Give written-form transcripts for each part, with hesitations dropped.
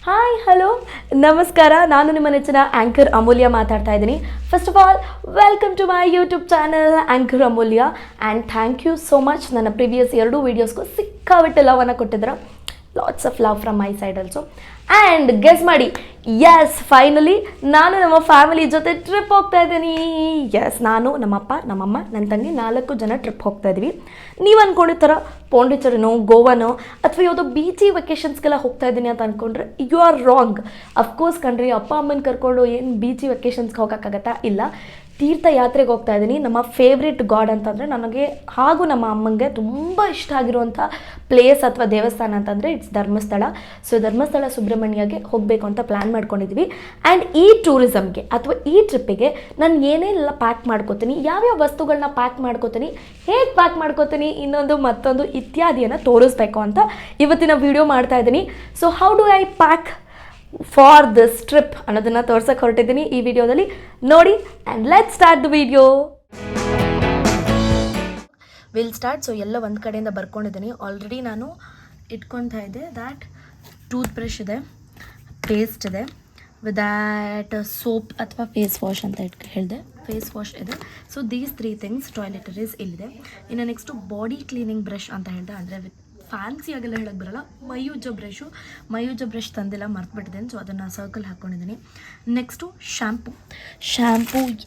Hi hello ನಮಸ್ಕಾರ. ನಾನು ನಿಮ್ಮ ನೆಚ್ಚಿನ ಆ್ಯಂಕರ್ ಅಮೂಲ್ಯ ಮಾತಾಡ್ತಾ ಇದ್ದೀನಿ. First of all welcome to my YouTube channel anchor Amulya and thank you so much. ನನ್ನ ಪ್ರೀವಿಯಸ್ 2 ವೀಡಿಯೋಸ್ಗೂ ಸಿಕ್ಕಾಬಿಟ್ಟು ಲವನ್ನು ಕೊಟ್ಟಿದ್ರು. Lots of love from my side also. And guess ಮಾಡಿ, ಎಸ್ ಫೈನಲಿ ನಾನು ನಮ್ಮ ಫ್ಯಾಮಿಲಿ ಜೊತೆ ಟ್ರಿಪ್ ಹೋಗ್ತಾ ಇದ್ದೀನಿ. ಎಸ್, ನಾನು ನಮ್ಮಪ್ಪ ನಮ್ಮಮ್ಮ ನನ್ನ ತಂಗಿ 4 ಜನ ಟ್ರಿಪ್ ಹೋಗ್ತಾ ಇದ್ದೀವಿ. ನೀವು ಅಂದ್ಕೊಂಡಿದ್ದ ಥರ ಪಾಂಡಿಚೇರಿನೋ ಗೋವಾನೋ ಅಥವಾ ಯಾವುದೋ ಬೀಚಿ ವೆಕೇಷನ್ಸ್ಗೆಲ್ಲ ಹೋಗ್ತಾ ಇದ್ದೀನಿ ಅಂತ ಅಂದ್ಕೊಂಡ್ರೆ ಯು ಆರ್ ರಾಂಗ್. ಅಫ್ಕೋರ್ಸ್ ಕಣ್ರಿ, ಅಪ್ಪ ಅಮ್ಮನ ಕರ್ಕೊಂಡು ಏನು ಬೀಚಿ ವೆಕೇಷನ್ಸ್ಗೆ ಹೋಗೋಕ್ಕಾಗತ್ತಾ? ಇಲ್ಲ, ತೀರ್ಥಯಾತ್ರೆಗೆ ಹೋಗ್ತಾ ಇದ್ದೀನಿ. ನಮ್ಮ ಫೇವ್ರೆಟ್ ಗಾಡ್ ಅಂತಂದರೆ ನನಗೆ ಹಾಗೂ ನಮ್ಮ ಅಮ್ಮಂಗೆ ತುಂಬ ಇಷ್ಟ ಆಗಿರುವಂಥ ಪ್ಲೇಸ್ ಅಥವಾ ದೇವಸ್ಥಾನ ಅಂತಂದರೆ ಇಟ್ಸ್ ಧರ್ಮಸ್ಥಳ. ಸೊ ಧರ್ಮಸ್ಥಳ ಸುಬ್ರಹ್ಮಣ್ಯಗೆ ಹೋಗಬೇಕು ಅಂತ ಪ್ಲ್ಯಾನ್ ಮಾಡ್ಕೊಂಡಿದ್ವಿ. ಆ್ಯಂಡ್ ಈ ಟೂರಿಸಮ್ಗೆ ಅಥವಾ ಈ ಟ್ರಿಪ್ಪಿಗೆ ನಾನು ಏನೇನೆಲ್ಲ ಪ್ಯಾಕ್ ಮಾಡ್ಕೋತೀನಿ, ಯಾವ್ಯಾವ ವಸ್ತುಗಳನ್ನ ಪ್ಯಾಕ್ ಮಾಡ್ಕೋತೀನಿ, ಹೇಗೆ ಪ್ಯಾಕ್ ಮಾಡ್ಕೋತೀನಿ, ಇನ್ನೊಂದು ಮತ್ತೊಂದು ಇತ್ಯಾದಿಯನ್ನು ತೋರಿಸ್ಬೇಕು ಅಂತ ಇವತ್ತಿನ ವಿಡಿಯೋ ಮಾಡ್ತಾ ಇದ್ದೀನಿ. So how do I pack for this trip ಅನ್ನೋದನ್ನು ತೋರ್ಸಕ್ಕೆ ಹೊರಟಿದ್ದೀನಿ ಈ ವಿಡಿಯೋದಲ್ಲಿ. ನೋಡಿ and let's start the video. Will start. So ಎಲ್ಲ ಒಂದು ಕಡೆಯಿಂದ ಬರ್ಕೊಂಡಿದ್ದೀನಿ. ಆಲ್ರೆಡಿ ನಾನು ಇಟ್ಕೊತಾ ಇದ್ದೆ ದ್ಯಾಟ್ ಟೂತ್ ಬ್ರಷ್ ಇದೆ, ಪೇಸ್ಟ್ ಇದೆ, ವಿತ್ ದ್ಯಾಟ್ ಸೋಪ್ ಅಥವಾ ಫೇಸ್ ವಾಶ್ ಅಂತ ಹೇಳಿದೆ, ಫೇಸ್ ವಾಶ್ ಇದೆ. So these 3 things. ಟಾಯ್ಲೆಟರೀಸ್ ಇಲ್ಲಿದೆ. ಇನ್ನು ನೆಕ್ಸ್ಟು ಬಾಡಿ ಕ್ಲೀನಿಂಗ್ ಬ್ರಷ್ ಅಂತ ಹೇಳಿದೆ, ಅಂದರೆ ವಿತ್ ಫ್ಯಾನ್ಸಿಯಾಗೆಲ್ಲ ಹೇಳಕ್ಕೆ ಬರಲ್ಲ, ಮೈಯೂಜ ಬ್ರಷ್ ತಂದಿಲ್ಲ, ಮರ್ತುಬಿಟ್ಟಿದ್ದೇನೆ. ಸೊ ಅದನ್ನು ಸರ್ಕಲ್ ಹಾಕ್ಕೊಂಡಿದ್ದೀನಿ. ನೆಕ್ಸ್ಟು ಶ್ಯಾಂಪು,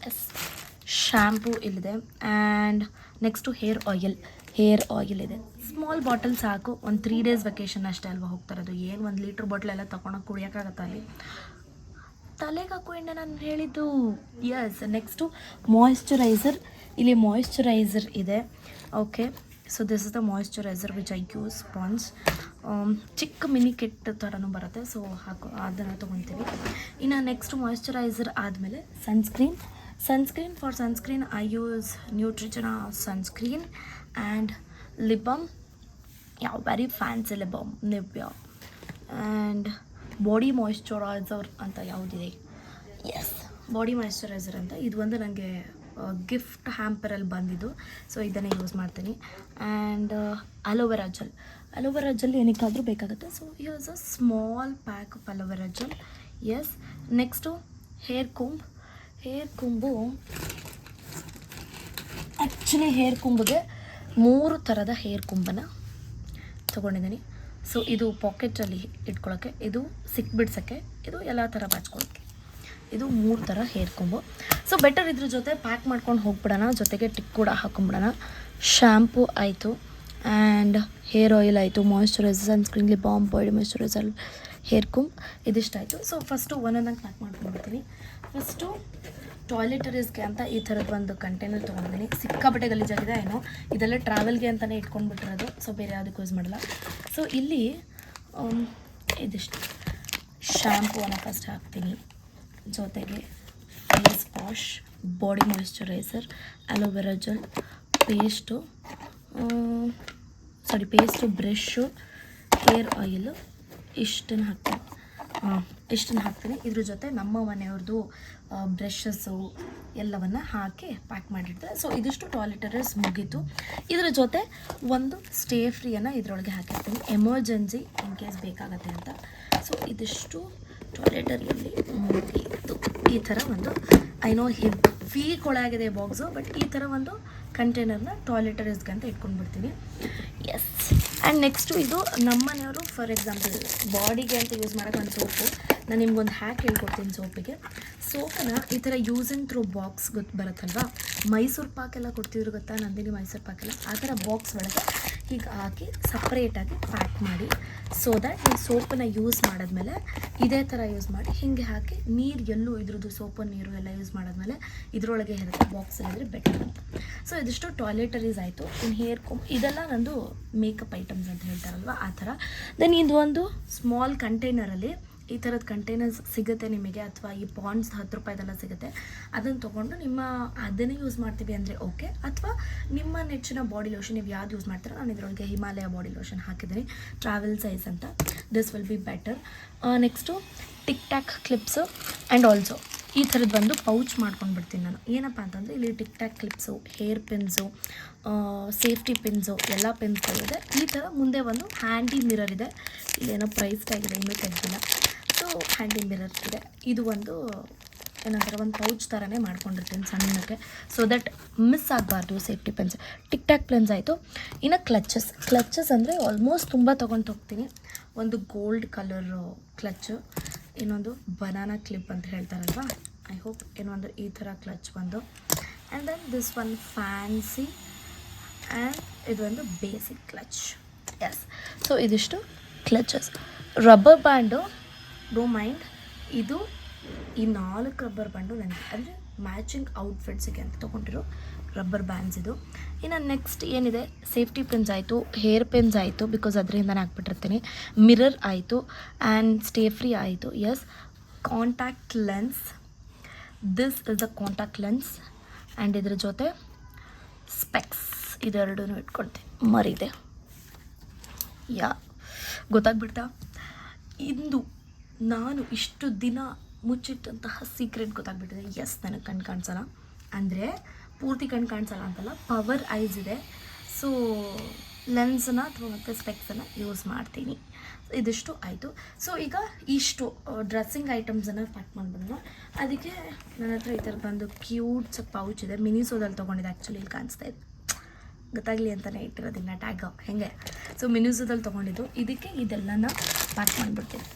ಎಸ್ ಶ್ಯಾಂಪು ಇಲ್ಲಿದೆ. ಆ್ಯಂಡ್ ನೆಕ್ಸ್ಟು ಹೇರ್ ಆಯಿಲ್ ಇದೆ. ಸ್ಮಾಲ್ ಬಾಟಲ್ ಸಾಕು. ಒಂದು 3 ಡೇಸ್ ವೆಕೇಷನ್ ಅಷ್ಟೇ ಅಲ್ವಾ ಹೋಗ್ತಾ ಇರೋದು. ಏನು 1 ಲೀಟ್ರ್ ಬಾಟ್ಲೆಲ್ಲ ತೊಗೊಂಡೋಗಿ ಕುಡಿಯೋಕ್ಕಾಗತ್ತ ಅಲ್ಲಿ? ತಲೆಗೆ ಹಾಕು ಎಣ್ಣೆ ನಾನು ಹೇಳಿದ್ದು. Yes, next moisturiser. ಇಲ್ಲಿ ಮಾಯಿಶ್ಚರೈಸರ್ ಇದೆ. Okay, so this is the moisturiser which I use Pond's. ಚಿಕ್ಕ ಮಿನಿ ಕಿಟ್ ಥರನೂ ಬರುತ್ತೆ. ಸೊ ಅದನ್ನು ತೊಗೊತೀವಿ. ಇನ್ನು ನೆಕ್ಸ್ಟ್ ಮಾಯಿಶ್ಚರೈಸರ್ ಆದಮೇಲೆ sunscreen. For sunscreen I use Neutrogena sunscreen and lip balm. Very fancy lip balm, Nivea. And body moisturiser ಅಂತ ಯಾವುದಿದೆ, S body moisturiser ಅಂತ. ಇದು ಒಂದು ನನಗೆ ಗಿಫ್ಟ್ ಹ್ಯಾಂಪರಲ್ಲಿ ಬಂದಿದ್ದು. ಸೊ ಇದನ್ನೇ ಯೂಸ್ ಮಾಡ್ತೀನಿ. ಆ್ಯಂಡ್ ಅಲೋವೆರಾ ಜೆಲ್ ಏನಕ್ಕಾದರೂ ಬೇಕಾಗುತ್ತೆ. So use a small pack of aloe vera gel. Yes, next hair comb. Actually hair ಕೊಂಬಿಗೆ 3 ಥರದ ಹೇರ್ ಕೊಂಬನ್ನು ತೊಗೊಂಡಿದ್ದೀನಿ. ಸೊ ಇದು ಪಾಕೆಟಲ್ಲಿ ಇಟ್ಕೊಳ್ಳೋಕ್ಕೆ, ಇದು ಸಿಕ್ಬಿಡ್ಸೋಕ್ಕೆ, ಇದು ಎಲ್ಲ ಥರ ಬಾಚ್ಕೊಳ್ಳೋಕ್ಕೆ. ಇದು 3 ಥರ ಹೇರ್ ಕೊಂಬು. ಸೊ ಬೆಟರ್ ಇದ್ರ ಜೊತೆ ಪ್ಯಾಕ್ ಮಾಡ್ಕೊಂಡು ಹೋಗ್ಬಿಡೋಣ, ಜೊತೆಗೆ ಟಿಕ್ ಕೂಡ ಹಾಕೊಂಡ್ಬಿಡೋಣ. ಶ್ಯಾಂಪು ಆಯಿತು, ಆ್ಯಂಡ್ ಹೇರ್ ಆಯಿಲ್ ಆಯಿತು, moisturiser, sunscreen, lip balm, body moisturiser, hair comb, ಇದಿಷ್ಟಾಯಿತು. ಸೊ ಫಸ್ಟು ಒಂದೊಂದಾಗಿ ಪ್ಯಾಕ್ ಮಾಡ್ಕೊಂಡ್ಬಿಡ್ತೀನಿ. ಫಸ್ಟು ಟಾಯ್ಲೆಟರೀಸ್ಗೆ ಅಂತ ಈ ಥರದ್ದು ಒಂದು ಕಂಟೈನರ್ ತೊಗೊಂಡಿದ್ದೀನಿ. ಸಿಕ್ಕಾಪಟ್ಟೆ ಗಲೀಜಾಗಿದೆ ಏನೋ, ಇದೆಲ್ಲ ಟ್ರಾವೆಲ್ಗೆ ಅಂತಲೇ ಇಟ್ಕೊಂಡ್ಬಿಟ್ಟಿರೋದು. ಸೊ ಬೇರೆ ಯಾವುದಕ್ಕೂ ಯೂಸ್ ಮಾಡಲ್ಲ. ಸೊ ಇಲ್ಲಿ ಇದಿಷ್ಟು ಶ್ಯಾಂಪೂವನ್ನು ಫಸ್ಟ್ ಹಾಕ್ತೀನಿ, ಜೊತೆಗೆ face wash, body moisturiser, aloe vera gel, paste, brush, hair oil, ಇಷ್ಟನ್ನು ಹಾಕ್ತೀನಿ. ಇದ್ರ ಜೊತೆ ನಮ್ಮ ಮನೆಯವ್ರದ್ದು ಬ್ರಷಸ್ಸು ಎಲ್ಲವನ್ನು ಹಾಕಿ ಪ್ಯಾಕ್ ಮಾಡಿರ್ತಾರೆ. ಸೊ ಇದಿಷ್ಟು ಟಾಯ್ಲೆಟರೀಸ್ ಮುಗೀತು. ಇದರ ಜೊತೆ ಒಂದು ಸ್ಟೇ ಫ್ರೀಯನ್ನು ಇದರೊಳಗೆ ಹಾಕಿರ್ತೀನಿ, ಎಮರ್ಜೆನ್ಸಿ ಇನ್ ಕೇಸ್ ಬೇಕಾಗತ್ತೆ ಅಂತ. ಸೊ ಇದಿಷ್ಟು ಟಾಯ್ಲೆಟರಿಯಲ್ಲಿ ಮುಗೀತು. ಈ ಥರ ಒಂದು ಐನೋ ಹೆವಿ ಕೊಳಾಗಿದೆ ಬಾಕ್ಸು, ಬಟ್ ಈ ಥರ ಒಂದು ಕಂಟೈನರ್ನ ಟಾಯ್ಲೆಟರೀಸ್ಗೆ ಅಂತ ಇಟ್ಕೊಂಡ್ಬಿಡ್ತೀನಿ. ಎಸ್, ಆ್ಯಂಡ್ ನೆಕ್ಸ್ಟು ಇದು ನಮ್ಮ ಮನೆಯವರು ಫಾರ್ ಎಕ್ಸಾಂಪಲ್ ಬಾಡಿಗೆ ಅಂತ ಯೂಸ್ ಮಾಡೋಕ್ಕೆ ಒಂದು ಸೋಪು. ನಾನು ನಿಮ್ಗೊಂದು ಹ್ಯಾಕ್ ಹೇಳ್ಕೊಡ್ತೀನಿ ಸೋಪಿಗೆ. ಸೋಪನ್ನು ಈ ಥರ ಯೂಸ್ ಆ್ಯಂಡ್ ಥ್ರೋ ಬಾಕ್ಸ್ ಬರುತ್ತಲ್ವ, ಮೈಸೂರು ಪಾಕೆಲ್ಲ ಕೊಡ್ತಿದ್ರು ಗೊತ್ತಾ, ನಂದಿನಿ ಮೈಸೂರು ಪಾಕೆಲ್ಲ, ಆ ಥರ ಬಾಕ್ಸ್ ಒಳಗೆ ಹೀಗೆ ಹಾಕಿ ಸಪ್ರೇಟಾಗಿ ಪ್ಯಾಕ್ ಮಾಡಿ. ಸೊ ದ್ಯಾಟ್ ಈ ಸೋಪನ್ನು ಯೂಸ್ ಮಾಡಿದ್ಮೇಲೆ ಇದೇ ಥರ ಯೂಸ್ ಮಾಡಿ ಹೀಗೆ ಹಾಕಿ ನೀರು ಎಲ್ಲೂ ಇದ್ರದ್ದು ಸೋಪು ನೀರು ಎಲ್ಲ ಯೂಸ್ ಮಾಡಿದ್ಮೇಲೆ ಇದರೊಳಗೆ ಇರುತ್ತೆ, ಬಾಕ್ಸಲ್ಲಿದ್ದರೆ ಬೆಟರ್ ಅಂತ. ಸೊ ಇದಿಷ್ಟು ಟಾಯ್ಲೆಟರೀಸ್ ಆಯಿತು. ಇನ್ನು ಹೇರ್ ಕೊಂಬ್ ಇದೆಲ್ಲ ನಂದು ಮೇಕಪ್ ಐಟಮ್ಸ್ ಅಂತ ಹೇಳ್ತಾರಲ್ವ ಆ ಥರ. ದೆನ್ ಇದು ಒಂದು ಸ್ಮಾಲ್ ಕಂಟೈನರಲ್ಲಿ ಈ ಥರದ ಕಂಟೈನರ್ಸ್ ಸಿಗುತ್ತೆ ನಿಮಗೆ, ಅಥವಾ ಈ ಪಾಂಡ್ಸ್ 10 ರೂಪಾಯಿದೆಲ್ಲ ಸಿಗುತ್ತೆ. ಅದನ್ನು ತೊಗೊಂಡು ಅದನ್ನೇ ಯೂಸ್ ಮಾಡ್ತೀವಿ ಅಂದರೆ ಓಕೆ, ಅಥವಾ ನಿಮ್ಮ ನೆಚ್ಚಿನ ಬಾಡಿ ಲೋಷನ್ ನೀವು ಯಾವ್ದು ಯೂಸ್ ಮಾಡ್ತೀರೋ, ನಾನು ಇದರೊಳಗೆ ಹಿಮಾಲಯ ಬಾಡಿ ಲೋಷನ್ ಹಾಕಿದ್ದೀನಿ, ಟ್ರಾವೆಲ್ ಸೈಜ್ ಅಂತ. This will be better. Next tick tack clips and also ಈ ಥರದ್ದು ಒಂದು ಪೌಚ್ ಮಾಡ್ಕೊಂಡು ಬಿಡ್ತೀನಿ ನಾನು. ಏನಪ್ಪ ಅಂತಂದರೆ ಇಲ್ಲಿ tick tack clips, hair pins, safety pins, ಎಲ್ಲ ಪಿನ್ಸ್ಗಳಿದೆ. ಈ ಥರ ಮುಂದೆ ಒಂದು ಹ್ಯಾಂಡಿ ಮಿರರ್ ಇದೆ. ಇಲ್ಲೇನೋ ಪ್ರೈಸ್ ಟ್ಯಾಗ್ ಇದೆ, ಇನ್ನೂ ತೆಗೆದಿಲ್ಲ. ನೆಕ್ಸ್ಟು ಹ್ಯಾಂಡಿ ಮಿರರ್ ಇದೆ. ಇದು ಒಂದು ಏನಂತಾರೆ ಒಂದು ಪೌಚ್ ಥರನೇ ಮಾಡ್ಕೊಂಡಿರ್ತೀನಿ ಸಣ್ಣಕ್ಕೆ, ಸೊ ದಟ್ ಮಿಸ್ ಆಗಬಾರ್ದು safety pins. Tic tac pins ಆಯಿತು. ಇನ್ನು ಕ್ಲಚಸ್ ಅಂದರೆ ಆಲ್ಮೋಸ್ಟ್ ತುಂಬ ತೊಗೊಂಡು ಹೋಗ್ತೀನಿ. ಒಂದು ಗೋಲ್ಡ್ ಕಲರ್ ಕ್ಲಚ್ಚು, ಇನ್ನೊಂದು ಬನಾನಾ ಕ್ಲಿಪ್ ಅಂತ ಹೇಳ್ತಾರಲ್ವ, ಐ ಹೋಪ್ ಇನ್ನೊಂದು ಈ ಥರ ಕ್ಲಚ್ ಒಂದು, and then this one fancy, and ಇದೊಂದು ಬೇಸಿಕ್ ಕ್ಲಚ್. ಎಸ್, ಸೊ ಇದಿಷ್ಟು clutches. Rubber band do mind, ಇದು ಈ 4 ರಬ್ಬರ್ ಬ್ಯಾಂಡು ನನಗೆ ಅಂದರೆ ಮ್ಯಾಚಿಂಗ್ ಔಟ್ಫಿಟ್ಸಿಗೆ ಅಂತ ತೊಗೊಂಡಿರೋ ರಬ್ಬರ್ ಬ್ಯಾಂಡ್ಸ್ ಇದು. ಇನ್ನು ನೆಕ್ಸ್ಟ್ ಏನಿದೆ, ಸೇಫ್ಟಿ ಪಿನ್ಸ್ ಆಯಿತು, ಹೇರ್ ಪಿನ್ಸ್ ಆಯಿತು, ಬಿಕಾಸ್ ಅದರಿಂದನೇ ಹಾಕ್ಬಿಟ್ಟಿರ್ತೀನಿ, ಮಿರರ್ ಆಯಿತು, ಆ್ಯಂಡ್ ಸ್ಟೇ ಫ್ರೀ ಆಯಿತು. Yes, contact lens, this is the contact lens, and ಇದ್ರ ಜೊತೆ ಸ್ಪೆಕ್ಸ್, ಇದೆರಡೂ ಇಟ್ಕೊಳ್ತೀನಿ. ಮರಿದೆ ಗೊತ್ತಾಗ್ಬಿಡ್ತಾ? ಇಂದು ನಾನು ಇಷ್ಟು ದಿನ ಮುಚ್ಚಿಟ್ಟಂತಹ ಸೀಕ್ರೆಟ್ ಗೊತ್ತಾಗ್ಬಿಟ್ಟಿದೆ. ಎಸ್, ನನಗೆ ಕಣ್ಣು ಕಾಣಿಸಲ್ಲ, ಅಂದರೆ ಪೂರ್ತಿ ಕಣ್ಣು ಕಾಣಿಸಲ್ಲ ಅಂತಲ್ಲ, ಪವರ್ ಐಸ್ ಇದೆ. ಸೊ ಲೆನ್ಸನ್ನ ಅಥವಾ ಮತ್ತು ಸ್ಪೆಕ್ಸನ್ನು ಯೂಸ್ ಮಾಡ್ತೀನಿ. ಇದಿಷ್ಟು ಆಯಿತು. ಸೊ ಈಗ ಇಷ್ಟು ಡ್ರೆಸ್ಸಿಂಗ್ ಐಟಮ್ಸನ್ನು ಪ್ಯಾಕ್ ಮಾಡ್ಬೋದು. ಅದಕ್ಕೆ ನನ್ನ ಹತ್ರ ಈ ಥರ ಬಂದು ಕ್ಯೂಟ್ಸ್ ಪೌಚ್ ಇದೆ, ಮಿನಿಸೋದಲ್ಲಿ ತೊಗೊಂಡಿದ್ದೆ. ಆ್ಯಕ್ಚುಲಿ ಇಲ್ಲಿ ಕಾಣಿಸ್ತಾ ಇದೆ, ಗೊತ್ತಾಗಲಿ ಅಂತಲೇ ಇಟ್ಟಿರೋದಿಲ್ಲ ಟ್ಯಾಗ್ ಹೇಗೆ. ಸೊ ಮಿನಿಸೋದಲ್ಲಿ ತೊಗೊಂಡಿದ್ದು. ಇದಕ್ಕೆ ಇದೆಲ್ಲನ ಪ್ಯಾಕ್ ಮಾಡಿಬಿಡ್ತೀನಿ.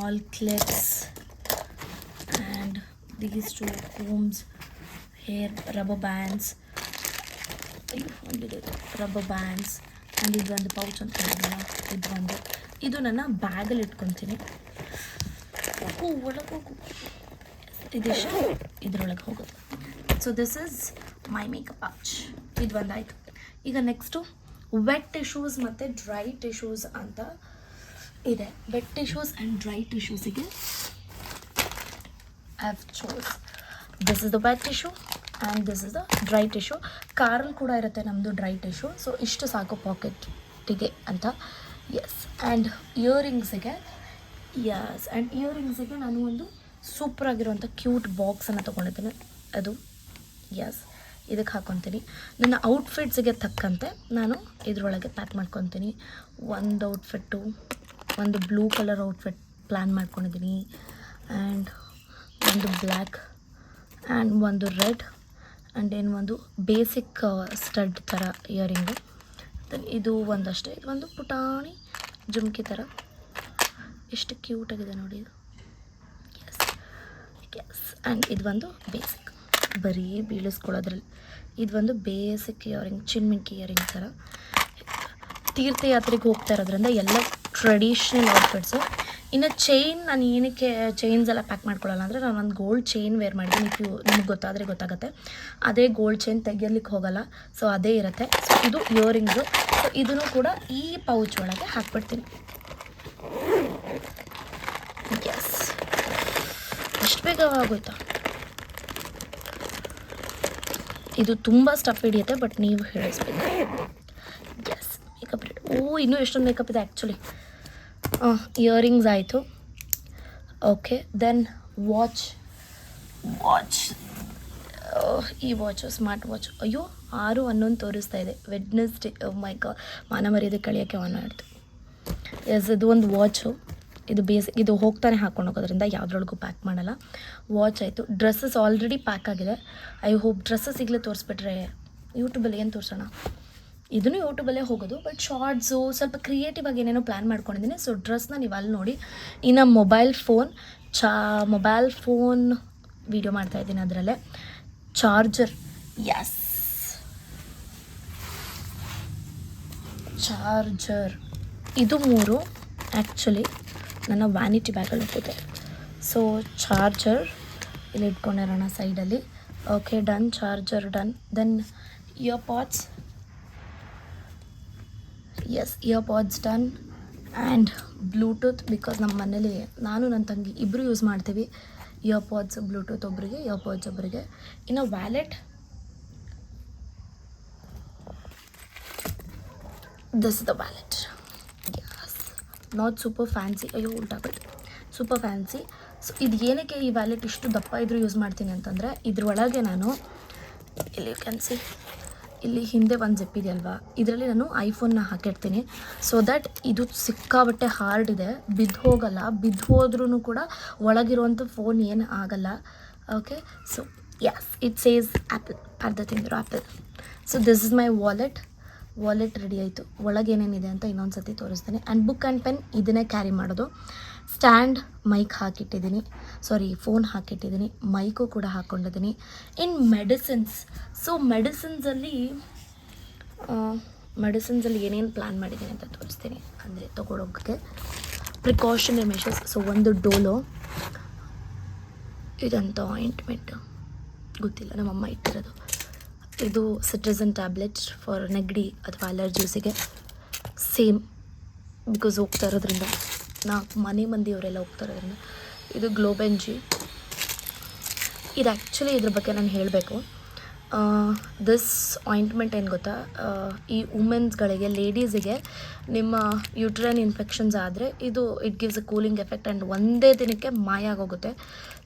All clips and these 2 combs, hair rubber bands, rubber bands, and ಇದು ಒಂದು ಪೌಚ್ ಅಂತ ಹೇಳಿದ್ನಲ್ಲ, ಇದು ನನ್ನ ಬ್ಯಾಗಲ್ಲಿ ಇಟ್ಕೊತೀನಿ. ಒಳಗೆ ಹೋಗು, ಇದಿಷ್ಟು ಇದರೊಳಗೆ ಹೋಗೋದು. So this is my makeup pouch. ಇದು ಒಂದಾಯಿತು. ಈಗ ನೆಕ್ಸ್ಟು ವೆಟ್ ಟಿಶ್ಯೂಸ್ ಮತ್ತು ಡ್ರೈ ಟಿಶ್ಯೂಸ್ ಅಂತ ಇದೆ. ವೆಟ್ ಟಿಶ್ಯೂಸ್ ಆ್ಯಂಡ್ ಡ್ರೈ ಟಿಶ್ಯೂಸಿಗೆ I've chose this is the wet tissue and this is the dry tissue. ಕಾರಲ್ಲಿ ಕೂಡ ಇರುತ್ತೆ ನಮ್ಮದು ಡ್ರೈ ಟಿಶ್ಯೂ. ಸೊ ಇಷ್ಟು ಸಾಕು ಪಾಕೆಟಿಗೆ ಅಂತ. ಎಸ್, ಆ್ಯಂಡ್ ಇಯರಿಂಗ್ಸಿಗೆ ನಾನು ಒಂದು ಸೂಪರಾಗಿರುವಂಥ ಕ್ಯೂಟ್ ಬಾಕ್ಸನ್ನು ತೊಗೊಂಡಿದ್ದೀನಿ. ಅದು ಎಸ್, ಇದಕ್ಕೆ ಹಾಕ್ಕೊತೀನಿ. ನನ್ನ ಔಟ್ಫಿಟ್ಸಿಗೆ ತಕ್ಕಂತೆ ನಾನು ಇದರೊಳಗೆ ಪ್ಯಾಕ್ ಮಾಡ್ಕೊತೀನಿ. ಒಂದು ಔಟ್ಫಿಟ್ಟು, ಒಂದು ಬ್ಲೂ ಕಲರ್ ಔಟ್ಫಿಟ್ ಪ್ಲ್ಯಾನ್ ಮಾಡ್ಕೊಂಡಿದ್ದೀನಿ, ಆ್ಯಂಡ್ ಒಂದು ಬ್ಲ್ಯಾಕ್, ಆ್ಯಂಡ್ ಒಂದು ರೆಡ್, ಆ್ಯಂಡ್ ಏನು ಒಂದು ಬೇಸಿಕ್ ಸ್ಟಡ್ ಥರ ಇಯರಿಂಗು. ದೆನ್ ಇದು ಒಂದಷ್ಟೇ, ಇದು ಒಂದು ಪುಟಾಣಿ ಜುಮ್ಕಿ ಥರ, ಎಷ್ಟು ಕ್ಯೂಟಾಗಿದೆ ನೋಡಿ ಇದು. ಎಸ್, ಆ್ಯಂಡ್ ಇದು ಒಂದು ಬೇಸಿಕ್, ಬರೀ ಬೀಳಿಸ್ಕೊಳ್ಳೋದ್ರಲ್ಲಿ. ಇದು ಒಂದು ಬೇಸಿಕ್ ಇಯರಿಂಗ್, ಚಿನ್ಮಿಂಕಿ ಇಯರಿಂಗ್ ಥರ. ತೀರ್ಥಯಾತ್ರೆಗೆ ಹೋಗ್ತಾ ಇರೋದ್ರಿಂದ ಎಲ್ಲ ಟ್ರೆಡಿಷ್ನಲ್ ಔಟ್ಫಿಟ್ಸು. ಇನ್ನು ಚೈನ್, ನಾನು ಏನಕ್ಕೆ ಚೈನ್ಸ್ ಎಲ್ಲ ಪ್ಯಾಕ್ ಮಾಡ್ಕೊಳ್ಳಲ್ಲ ಅಂದರೆ, ನಾನು ಒಂದು ಗೋಲ್ಡ್ ಚೈನ್ ವೇರ್ ಮಾಡಿದ್ದೀನಿ. ನಿಮಗೆ ಗೊತ್ತಾಗುತ್ತೆ. ಅದೇ ಗೋಲ್ಡ್ ಚೈನ್ ತೆಗಿಯಲಿಕ್ಕೆ ಹೋಗಲ್ಲ, ಸೊ ಅದೇ ಇರುತ್ತೆ. ಸೊ ಇದು ಇಯರಿಂಗ್ಸು. ಸೊ ಇದನ್ನು ಕೂಡ ಈ ಪೌಚ್ ಒಳಗೆ ಹಾಕ್ಬಿಡ್ತೀನಿ. ಎಸ್, ಎಷ್ಟು ಬೇಗ ಆಗೋಯ್ತಾ? ಇದು ತುಂಬ ಸ್ಟಫ್ ಹಿಡಿಯುತ್ತೆ, ಬಟ್ ನೀವು ಹೇಳಿಸ್ಬೇಕು. S, makeup ready. ಇನ್ನೂ ಎಷ್ಟೊಂದು ಮೇಕಪ್ ಇದೆ ಆ್ಯಕ್ಚುಲಿ. ಇಯರಿಂಗ್ಸ್ ಆಯಿತು. Okay, then watch. ಈ ವಾಚು ಸ್ಮಾರ್ಟ್ ವಾಚ್. ಅಯ್ಯೋ, 6:11 ತೋರಿಸ್ತಾ ಇದೆ. ವೆಡ್ನೆಸ್ಡೇ. ಮೈ ಗಾಡ್, ಮಾನ ಮರ್ಯಾದೆ ಕಳಿಯೋಕ್ಕೆ ಆನ್ ಆಯಿತು. ಎಸ್, ಇದು ಒಂದು ವಾಚು. ಇದು ಬೇಸಿಕ್, ಇದು ಹೋಗ್ತಾನೆ ಹಾಕ್ಕೊಂಡು ಹೋಗೋದ್ರಿಂದ ಯಾವುದ್ರೊಳಗೂ ಪ್ಯಾಕ್ ಮಾಡಲ್ಲ. ವಾಚ್ ಆಯಿತು. ಡ್ರೆಸ್ಸಸ್ ಆಲ್ರೆಡಿ ಪ್ಯಾಕ್ ಆಗಿದೆ. ಐ ಹೋಪ್ ಡ್ರೆಸ್ಸಸ್ ಈಗಲೇ ತೋರಿಸ್ಬಿಟ್ರೆ ಯೂಟ್ಯೂಬಲ್ಲಿ ಏನು ತೋರಿಸೋಣ. ಇದನ್ನು ಯೂಟ್ಯೂಬಲ್ಲೇ ಹೋಗೋದು, ಬಟ್ ಶಾರ್ಟ್ಸು ಸ್ವಲ್ಪ ಕ್ರಿಯೇಟಿವ್ ಆಗಿ ಏನೇನೋ ಪ್ಲ್ಯಾನ್ ಮಾಡ್ಕೊಂಡಿದ್ದೀನಿ. ಸೊ ಡ್ರೆಸ್ನ ನೀವು ಅಲ್ಲಿ ನೋಡಿ. ಇನ್ನು ಮೊಬೈಲ್ ಫೋನ್ ವೀಡಿಯೋ ಮಾಡ್ತಾಯಿದ್ದೀನಿ, ಅದರಲ್ಲೇ ಚಾರ್ಜರ್. S, charger. ಇದು 3 ಆ್ಯಕ್ಚುಲಿ ನನ್ನ ವ್ಯಾನಿಟಿ ಬ್ಯಾಗಲ್ಲಿ ಹೋಗುತ್ತೆ. ಸೊ ಚಾರ್ಜರ್ ಇಲ್ಲಿ ಇಟ್ಕೊಂಡಿರೋಣ ಸೈಡಲ್ಲಿ. Okay, done. Charger done. Then earpods. Yes, earpods done. And Bluetooth, because ನಮ್ಮ ಮನೇಲಿ ನಾನು ನನ್ನ ತಂಗಿ ಇಬ್ಬರು ಯೂಸ್ ಮಾಡ್ತೀವಿ. ಇಯರ್ಪಾಡ್ಸ್, ಬ್ಲೂಟೂತ್ ಒಬ್ಬರಿಗೆ, ಇಯರ್ಪಾಡ್ಸ್ ಒಬ್ಬರಿಗೆ. ಇನ್ನು wallet, this the wallet. Yes, not super fancy. ಅಯ್ಯೋ, ಉಲ್ಟಾಗುತ್ತೆ. Super fancy. ಸೊ ಇದು ಏನಕ್ಕೆ ಈ ವ್ಯಾಲೆಟ್ ಇಷ್ಟು ದಪ್ಪ ಇದ್ರೂ ಯೂಸ್ ಮಾಡ್ತೀನಿ ಅಂತಂದರೆ, ಇದ್ರೊಳಗೆ ನಾನು ಇಲ್ಲಿ ಯು ಕ್ಯಾನ್ ಸಿ ಇಲ್ಲಿ ಹಿಂದೆ ಒಂದು ಜಿಪ್ ಇದೆಯಲ್ವಾ, ಇದರಲ್ಲಿ ನಾನು ಐಫೋನ್ನ ಹಾಕಿರ್ತೀನಿ. ಸೊ ದ್ಯಾಟ್ ಇದು ಸಿಕ್ಕಾಬಟ್ಟೆ ಹಾರ್ಡ್ ಇದೆ, ಬಿದ್ದು ಹೋಗಲ್ಲ. ಬಿದ್ದು ಹೋದ್ರೂ ಕೂಡ ಒಳಗಿರುವಂಥ ಫೋನ್ ಏನು ಆಗಲ್ಲ. Okay, so yes, it says Apple, ಅರ್ಧ ತಿಂದಿರೋ apple. So this is my wallet ready ಆಯಿತು. ಒಳಗೆ ಏನೇನಿದೆ ಅಂತ ಇನ್ನೊಂದು ಸತಿ ತೋರಿಸ್ತೀನಿ. ಆ್ಯಂಡ್ ಬುಕ್ ಆ್ಯಂಡ್ ಪೆನ್ ಇದನ್ನೇ ಕ್ಯಾರಿ ಮಾಡೋದು. ಸ್ಟ್ಯಾಂಡ್ ಮೈಕ್ ಹಾಕಿಟ್ಟಿದ್ದೀನಿ, ಫೋನ್ ಹಾಕಿಟ್ಟಿದ್ದೀನಿ, ಮೈಕು ಕೂಡ ಹಾಕ್ಕೊಂಡಿದ್ದೀನಿ. ಇನ್ ಮೆಡಿಸಿನ್ಸ್, ಸೊ ಮೆಡಿಸಿನ್ಸಲ್ಲಿ ಏನೇನು ಪ್ಲ್ಯಾನ್ ಮಾಡಿದ್ದೀನಿ ಅಂತ ತೋರಿಸ್ತೀನಿ. ಅಂದರೆ ತೊಗೊಳೋಕ್ಕೆ ಪ್ರಿಕಾಷನರಿ ಮೆಷರ್ಸ್. ಸೊ ಒಂದು ಡೋಲೋ, ಇದಂತ ಆಯಿಂಟ್ಮೆಂಟ್ ಗೊತ್ತಿಲ್ಲ, ನಮ್ಮಮ್ಮ ಇಟ್ಟಿರೋದು. ಇದು ಸಿಟ್ರಸನ್ ಟ್ಯಾಬ್ಲೆಟ್ ಫಾರ್ ನೆಗಡಿ ಅಥವಾ ಅಲರ್ಜೀಸಿಗೆ, ಸೇಮ್ ಬಿಕಾಸ್ ಹೋಗ್ತಾ ಇರೋದ್ರಿಂದ, ಮನೆ ಮಂದಿಯವರೆಲ್ಲ ಹೋಗ್ತಾ ಇರೋದ್ರಿಂದ. ಇದು ಗ್ಲೋಬೆಂಜಿ. ಇದು ಆ್ಯಕ್ಚುಲಿ ಇದ್ರ ಬಗ್ಗೆ ನಾನು ಹೇಳಬೇಕು. ದಿಸ್ ಆಯಿಂಟ್ಮೆಂಟ್ ಏನು ಗೊತ್ತಾ, ಈ ವುಮೆನ್ಸ್ಗಳಿಗೆ, ಲೇಡೀಸಿಗೆ ನಿಮ್ಮ ಯೂಟ್ರೈನ್ ಇನ್ಫೆಕ್ಷನ್ಸ್ ಆದರೆ ಇದು it gives a cooling effect and ಒಂದೇ ದಿನಕ್ಕೆ ಮಾಯ ಆಗೋಗುತ್ತೆ.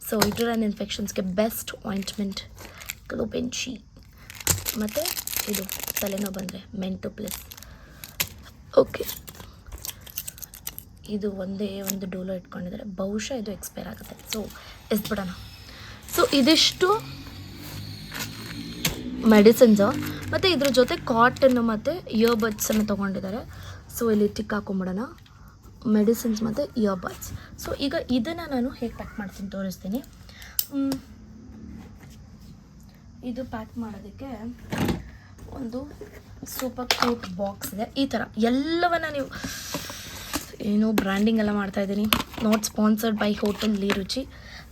ಸೊ ಯೂಟ್ರೈನ್ ಇನ್ಫೆಕ್ಷನ್ಸ್ಗೆ ಬೆಸ್ಟ್ ಆಯಿಂಟ್ಮೆಂಟ್ ಗ್ಲೋಬೆಂಜಿ. ಮತ್ತು ಇದು ತಲೆನೋವು ಬಂದರೆ ಮೆಂಟು ಪ್ಲಸ್. ಓಕೆ, ಇದು ಒಂದೇ ಒಂದು ಡೋಲೋ ಇಟ್ಕೊಂಡಿದ್ದಾರೆ, ಬಹುಶಃ ಇದು ಎಕ್ಸ್ಪೈರ್ ಆಗುತ್ತೆ. ಸೊ ಎಸ್ಬಿಡೋಣ. ಸೊ ಇದಿಷ್ಟು ಮೆಡಿಸಿನ್ಸು, ಮತ್ತು ಇದ್ರ ಜೊತೆ ಕಾಟನ್ನು ಮತ್ತು ಇಯರ್ಬಡ್ಸನ್ನು ತೊಗೊಂಡಿದ್ದಾರೆ. ಸೊ ಇಲ್ಲಿ ಟಿಕ್ ಹಾಕೊಂಬಿಡೋಣ, ಮೆಡಿಸಿನ್ಸ್ ಮತ್ತು ಇಯರ್ಬಡ್ಸ್. ಸೊ ಈಗ ಇದನ್ನು ನಾನು ಹೇಗೆ ಪ್ಯಾಕ್ ಮಾಡ್ತೀನಿ ತೋರಿಸ್ತೀನಿ. ಇದು ಪ್ಯಾಕ್ ಮಾಡೋದಕ್ಕೆ ಒಂದು ಸೂಪರ್ ಕ್ಯೂಟ್ ಬಾಕ್ಸ್ ಇದೆ. ಈ ಥರ ಎಲ್ಲವನ್ನ ನೀವು, ಏನೋ ಬ್ರ್ಯಾಂಡಿಂಗ್ ಎಲ್ಲ ಮಾಡ್ತಾಯಿದ್ದೀನಿ, not sponsored by hotel Ruchi,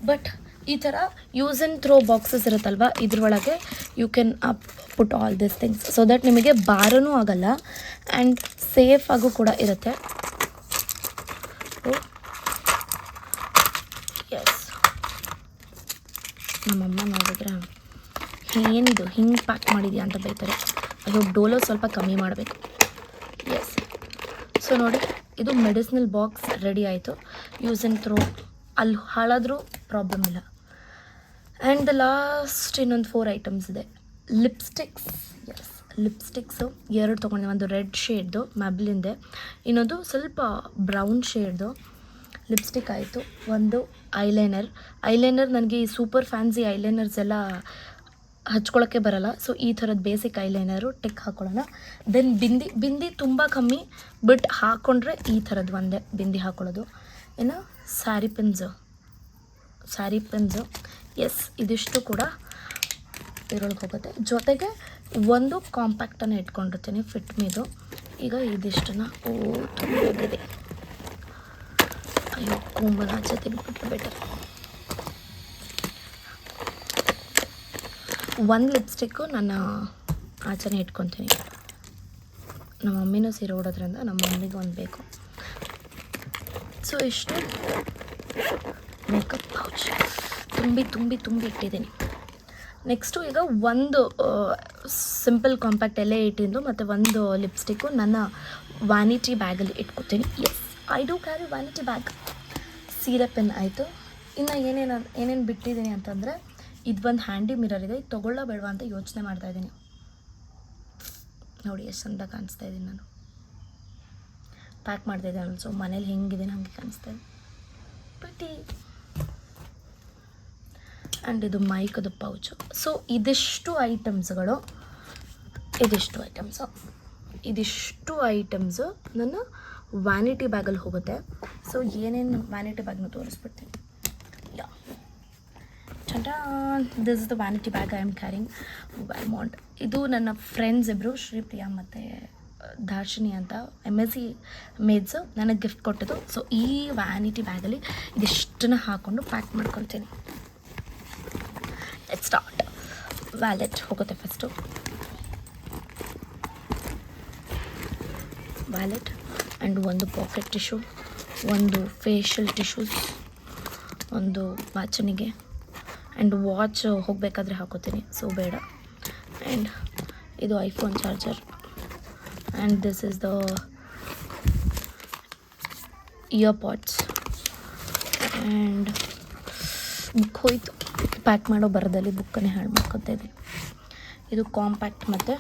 but ಈ ಥರ ಯೂಸ್ ಆ್ಯಂಡ್ ಥ್ರೋ ಬಾಕ್ಸಸ್ ಇರುತ್ತಲ್ವ, ಇದ್ರೊಳಗೆ you can put all this things so that ನಿಮಗೆ ಭಾರನೂ ಆಗಲ್ಲ ಆ್ಯಂಡ್ ಸೇಫ್ ಆಗು ಕೂಡ ಇರುತ್ತೆ. ಎಸ್, ನಮ್ಮಮ್ಮ ನೋಡಿದ್ರೆ ಏನಿದು ಹಿಂಗೆ ಪ್ಯಾಕ್ ಮಾಡಿದ್ಯಾ ಅಂತ ಬೈತಾರೆ. ಅದು ಡೋಲೋ ಸ್ವಲ್ಪ ಕಮ್ಮಿ ಮಾಡಬೇಕು. ಎಸ್, ಸೊ ನೋಡಿ, ಇದು ಮೆಡಿಸಿನಲ್ ಬಾಕ್ಸ್ ರೆಡಿ ಆಯಿತು. ಯೂಸ್ ಆ್ಯಂಡ್ ಥ್ರೋ, ಅಲ್ಲಿ ಹಾಳಾದರೂ ಪ್ರಾಬ್ಲಮ್ ಇಲ್ಲ. ಆ್ಯಂಡ್ ದ ಲಾಸ್ಟ್ ಇನ್ನೊಂದು 4 ಐಟಮ್ಸ್ ಇದೆ. ಲಿಪ್ಸ್ಟಿಕ್ಸ್. ಎಸ್, ಲಿಪ್ಸ್ಟಿಕ್ಸು 2 ತೊಗೊಂಡೆ. ಒಂದು ರೆಡ್ ಶೇಡ್ದು ಮ್ಯಾಬ್ಲಿಂದೆ, ಇನ್ನೊಂದು ಸ್ವಲ್ಪ ಬ್ರೌನ್ ಶೇಡ್ದು ಲಿಪ್ಸ್ಟಿಕ್ ಆಯಿತು. ಒಂದು ಐಲೈನರ್ ನನಗೆ ಈ ಸೂಪರ್ ಫ್ಯಾನ್ಸಿ ಐಲೈನರ್ಸ್ ಎಲ್ಲ ಹಚ್ಕೊಳ್ಳೋಕ್ಕೆ ಬರಲ್ಲ. ಸೊ ಈ ಥರದ್ದು ಬೇಸಿಕ್ ಐಲೈನರು ಟಿಕ್ ಹಾಕ್ಕೊಳ್ಳೋಣ. ದೆನ್ ಬಿಂದಿ ತುಂಬ ಕಮ್ಮಿ, ಬಟ್ ಹಾಕ್ಕೊಂಡ್ರೆ ಈ ಥರದ್ದು ಒಂದೇ ಬಿಂದಿ ಹಾಕ್ಕೊಳ್ಳೋದು. ಇನ್ನು ಸ್ಯಾರಿ ಪಿನ್ಸು. ಎಸ್, ಇದಿಷ್ಟು ಕೂಡ ಇದರೊಳಗೆ ಹೋಗುತ್ತೆ. ಜೊತೆಗೆ ಒಂದು ಕಾಂಪ್ಯಾಕ್ಟನ್ನು ಇಟ್ಕೊಂಡಿರ್ತೀನಿ ಫಿಟ್ ಮೀದು. ಈಗ ಇದಿಷ್ಟನ್ನು ತುಂಬಿದೆ. ಅಯ್ಯೋ, ಕೊಂಬನ ಆಚೆ ತೆಗೆದ್ಬಿಟ್ರೆ ಬೆಟರ್. ಒಂದು ಲಿಪ್ಸ್ಟಿಕ್ಕು ನನ್ನ ಆಚೆನೇ ಇಟ್ಕೊತೀನಿ. ನಮ್ಮ ಮಮ್ಮಿನೂ ಸೀರೆ ಉಡೋದ್ರಿಂದ ನಮ್ಮ ಮಮ್ಮಿಗೆ ಒಂದು ಬೇಕು. ಸೊ ಇಷ್ಟು ಮೇಕಪ್ ಪೌಚ್ ತುಂಬಿ ಇಟ್ಟಿದ್ದೀನಿ. ನೆಕ್ಸ್ಟು ಈಗ ಒಂದು ಸಿಂಪಲ್ ಕಾಂಪ್ಯಾಕ್ಟ್ ಎಲ್ಲೇ ಇಟ್ಟಿದ್ದು ಮತ್ತು ಒಂದು ಲಿಪ್ಸ್ಟಿಕ್ಕು ನನ್ನ ವ್ಯಾನಿಟಿ ಬ್ಯಾಗಲ್ಲಿ ಇಟ್ಕೊತೀನಿ. Yes, I do carry vanity bag. ಸೀರೆ ಪೆನ್ ಆಯಿತು. ಇನ್ನು ಏನೇನು ಬಿಟ್ಟಿದ್ದೀನಿ ಅಂತಂದರೆ, ಇದು ಒಂದು ಹ್ಯಾಂಡಿ ಮಿರರ್ ಇದೆ. ಇದು ತೊಗೊಳ್ಳೋ ಬೇಡವಾ ಅಂತ ಯೋಚನೆ ಮಾಡ್ತಾಯಿದ್ದೀನಿ. ನೋಡಿ ಎಷ್ಟು ಚಂದ ಕಾಣಿಸ್ತಾ ಇದ್ದೀನಿ ನಾನು. ಪ್ಯಾಕ್ ಮಾಡ್ತಾಯಿದ್ದೆ ನಾನು. ಸೊ ಮನೇಲಿ ಹೆಂಗಿದ್ದೀನಿ ಹಾಗೆ ಕಾಣಿಸ್ತಾ ಇದೆ, ಪ್ರಿಟಿ. ಆ್ಯಂಡ್ ಇದು ಮೈಕದು ಪೌಚು. ಸೊ ಇದಿಷ್ಟು ಐಟಮ್ಸು ನನ್ನ ವ್ಯಾನಿಟಿ ಬ್ಯಾಗಲ್ಲಿ ಹೋಗುತ್ತೆ. ಸೊ ಏನೇನು ವ್ಯಾನಿಟಿ ಬ್ಯಾಗ್ನ ತೋರಿಸ್ಬಿಡ್ತೀನಿ. This is the vanity bag I am carrying ವ್ಯಾಲ್ಮಾಂಟ್. ಇದು ನನ್ನ ಫ್ರೆಂಡ್ಸ್ ಇಬ್ಬರು, ಶ್ರೀಪ್ರಿಯಾ ಮತ್ತು ದಾರ್ಶಿನಿ ಅಂತ, MSc ಮೇಡ್ಸು ನನಗೆ ಗಿಫ್ಟ್ ಕೊಟ್ಟಿದ್ದು. ಸೊ ಈ ವ್ಯಾನಿಟಿ ಬ್ಯಾಗಲ್ಲಿ ಇದಿಷ್ಟನ್ನು ಹಾಕ್ಕೊಂಡು ಪ್ಯಾಕ್ ಮಾಡ್ಕೊಳ್ತೀನಿ. Let's start. ವ್ಯಾಲೆಟ್ ಹೋಗುತ್ತೆ ಫಸ್ಟು. ವ್ಯಾಲೆಟ್ ಆ್ಯಂಡ್ ಒಂದು ಪಾಕೆಟ್ ಟಿಶ್ಯೂ, ಒಂದು ಫೇಶಿಯಲ್ ಟಿಶ್ಯೂಸ್, ಒಂದು ವಾಚನಿಗೆ ಆ್ಯಂಡ್ ವಾಚ್ ಹೋಗಬೇಕಾದ್ರೆ ಹಾಕೋತೀನಿ, ಸೊ ಬೇಡ. ಆ್ಯಂಡ್ ಇದು iPhone charger. And this is the earpods. And book ಹೋಯಿತು, ಪ್ಯಾಕ್ ಮಾಡೋ ಬರದಲ್ಲಿ ಬುಕ್ಕನ್ನೇ ಹಾಳು ಮಾಡ್ಕೊತಾ ಇದ್ದೀನಿ. ಇದು ಕಾಂಪ್ಯಾಕ್ಟ್ ಮತ್ತು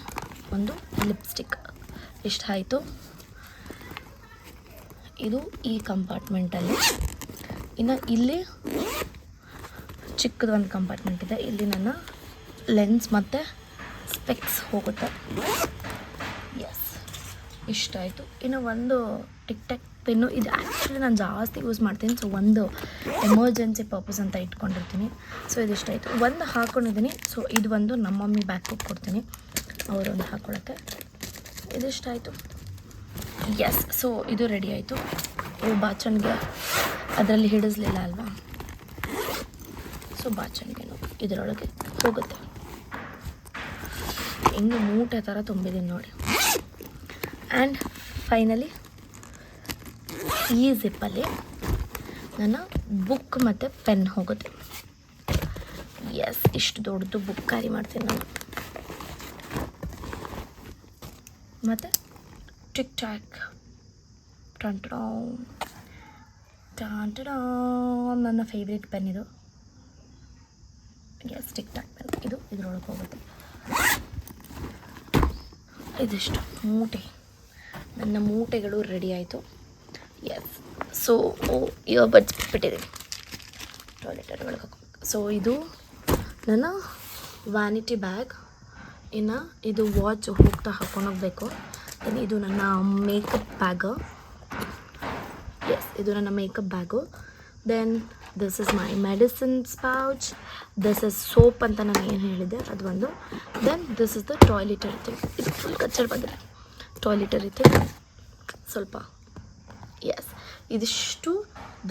ಒಂದು ಲಿಪ್ಸ್ಟಿಕ್. ಇಷ್ಟ ಆಯಿತು. ಇದು ಈ ಕಂಪಾರ್ಟ್ಮೆಂಟಲ್ಲಿ. ಇನ್ನು ಇಲ್ಲಿ ಚಿಕ್ಕದು ಒಂದು ಕಂಪಾರ್ಟ್ಮೆಂಟ್ ಇದೆ. ಇಲ್ಲಿ ನನ್ನ ಲೆನ್ಸ್ ಮತ್ತು ಸ್ಪೆಕ್ಸ್ ಹೋಗುತ್ತೆ. ಎಸ್, ಇಷ್ಟ ಆಯಿತು. ಇನ್ನು ಒಂದು ಟಿಕ್ ಟ್ಯಾಕ್ ಪೆನ್ನು. ಇದು ಆ್ಯಕ್ಚುಲಿ ನಾನು ಜಾಸ್ತಿ ಯೂಸ್ ಮಾಡ್ತೀನಿ. ಸೊ ಒಂದು ಎಮರ್ಜೆನ್ಸಿ ಪರ್ಪಸ್ ಅಂತ ಇಟ್ಕೊಂಡಿರ್ತೀನಿ. ಸೊ ಇದಿಷ್ಟ ಆಯಿತು. ಒಂದು ಹಾಕ್ಕೊಂಡಿದ್ದೀನಿ. ಸೊ ಇದು ಒಂದು ನಮ್ಮ ಮಮ್ಮಿ ಬ್ಯಾಗ್ ಕೊಡ್ತೀನಿ, ಅವರೊಂದು ಹಾಕ್ಕೊಳಕ್ಕೆ. ಇದಿಷ್ಟ ಆಯಿತು. ಎಸ್, ಸೊ ಇದು ರೆಡಿ ಆಯಿತು. ಇವು ಬಾಚಣಿಗೆ ಅದರಲ್ಲಿ ಹಿಡಿಸ್ಲಿಲ್ಲ ಅಲ್ವಾ, ಸೊ ಬಾಚಣಿಗೆನು ಇದರೊಳಗೆ ಹೋಗುತ್ತೆ. ಹೆಂಗೆ ಮೂಟೆ ಥರ ತುಂಬಿದ್ದೀನಿ ನೋಡಿ. ಆ್ಯಂಡ್ ಫೈನಲಿ ಈ ಜಿಪ್ಪಲ್ಲಿ ನನ್ನ ಬುಕ್ ಮತ್ತು ಪೆನ್ ಹೋಗುತ್ತೆ. ಎಸ್, ಇಷ್ಟು ದೊಡ್ಡದು ಬುಕ್ ಕ್ಯಾರಿ ಮಾಡ್ತೀನಿ ನಾನು. ಮತ್ತು ಟಿಕ್ ಟ್ಯಾಕ್ ನನ್ನ ಫೇವ್ರೇಟ್ ಪೆನ್ ಇದು. ಎಸ್, ಟಿಕ್ ಟ್ಯಾಕ್ ಪೆನ್ ಇದು ಇದರೊಳಗೆ ಹೋಗುತ್ತೆ. ಇದಿಷ್ಟು ಮೂಟೆ, ನನ್ನ ಮೂಟೆಗಳು ರೆಡಿ ಆಯಿತು. ಎಸ್, ಸೊ ಇಯರ್ಬಡ್ಸ್ ಬಿಟ್ಟಿದ್ದೀನಿ ಟಾಯ್ಲೆಟರ್ ಒಳಗೆ ಹಾಕೋಬೇಕು. ಸೊ ಇದು ನನ್ನ ವ್ಯಾನಿಟಿ ಬ್ಯಾಗ್. ಇನ್ನು ಇದು ವಾಚ್ ಹೋಗ್ತಾ ಹಾಕ್ಕೊಂಡೋಗ್ಬೇಕು. ದೆನ್ ಇದು ನನ್ನ ಮೇಕಪ್ ಬ್ಯಾಗು. ಎಸ್, ಇದು ನನ್ನ makeup bag. Then this is my medicines pouch. This is soap ಅಂತ ನಾನು ಏನು ಹೇಳಿದ್ದೆ ಅದು ಒಂದು. Then this is the toiletry thing. ಇದು ಫುಲ್ ಕಚ್ಚಡವಾಗಿದೆ ಟಾಯ್ಲೆಟರಿ ಥಿಂಗ್ ಸ್ವಲ್ಪ. ಎಸ್, ಇದಿಷ್ಟು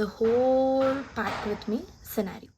the whole pack with me scenario.